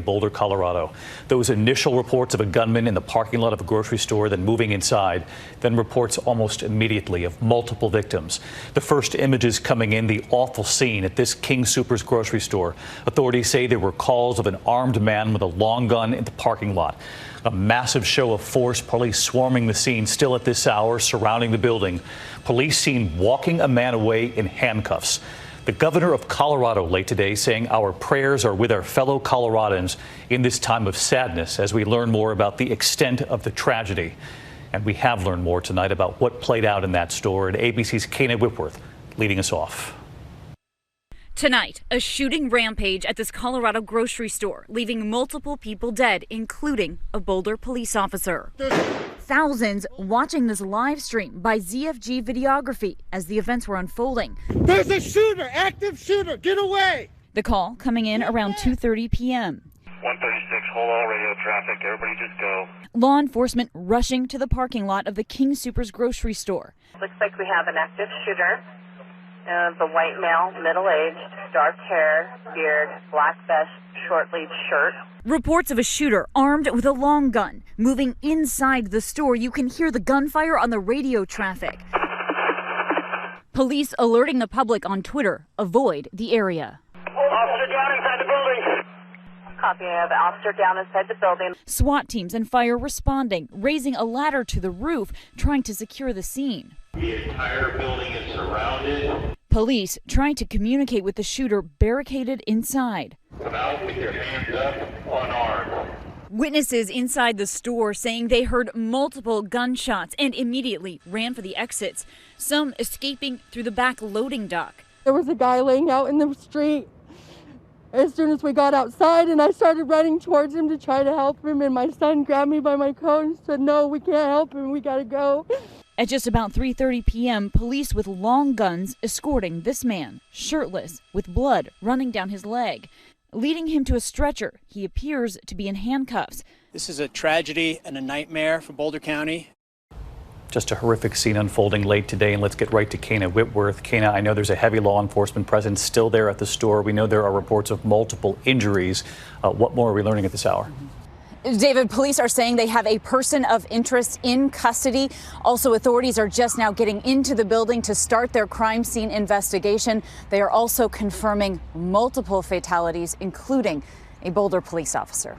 Boulder, Colorado. Those initial reports of a gunman in the parking lot of a grocery store, then moving inside, then reports almost immediately of multiple victims. The first images coming in, the awful scene at this King Soopers grocery store. Authorities say there were calls of an armed man with a long gun in the parking lot. A massive show of force, police swarming the scene still at this hour, surrounding the building. Police seen walking a man away in handcuffs. The governor of Colorado late today saying our prayers are with our fellow Coloradans in this time of sadness as we learn more about the extent of the tragedy. And we have learned more tonight about what played out in that store. And ABC's Kana Whitworth leading us off. Tonight, a shooting rampage at this Colorado grocery store, leaving multiple people dead, including a Boulder police officer. Thousands watching this live stream by ZFG Videography as the events were unfolding. There's a shooter, active shooter, get away! The call coming in around 2:30 p.m. 136, hold all radio traffic, everybody just go. Law enforcement rushing to the parking lot of the King Soopers grocery store. Looks like we have an active shooter. The white male, middle-aged, dark hair, beard, black vest, short-sleeved shirt. Reports of a shooter armed with a long gun moving inside the store. You can hear the gunfire on the radio traffic. Police alerting the public on Twitter, avoid the area. Officer down inside the building. Copy of officer down inside the building. SWAT teams and fire responding, raising a ladder to the roof, trying to secure the scene. The entire building is surrounded. Police trying to communicate with the shooter barricaded inside. Come out with your hands up, unarmed. Witnesses inside the store saying they heard multiple gunshots and immediately ran for the exits, some escaping through the back loading dock. There was a guy laying out in the street as soon as we got outside, and I started running towards him to try to help him, and my son grabbed me by my coat and said, "No, we can't help him, we gotta go." At just about 3:30 p.m., police with long guns escorting this man, shirtless, with blood running down his leg, leading him to a stretcher. He appears to be in handcuffs. This is a tragedy and a nightmare for Boulder County. Just a horrific scene unfolding late today, and let's get right to Kana Whitworth. Kana, I know there's a heavy law enforcement presence still there at the store. We know there are reports of multiple injuries. What more are we learning at this hour? David, police are saying they have a person of interest in custody. Also, authorities are just now getting into the building to start their crime scene investigation. They are also confirming multiple fatalities, including a Boulder police officer.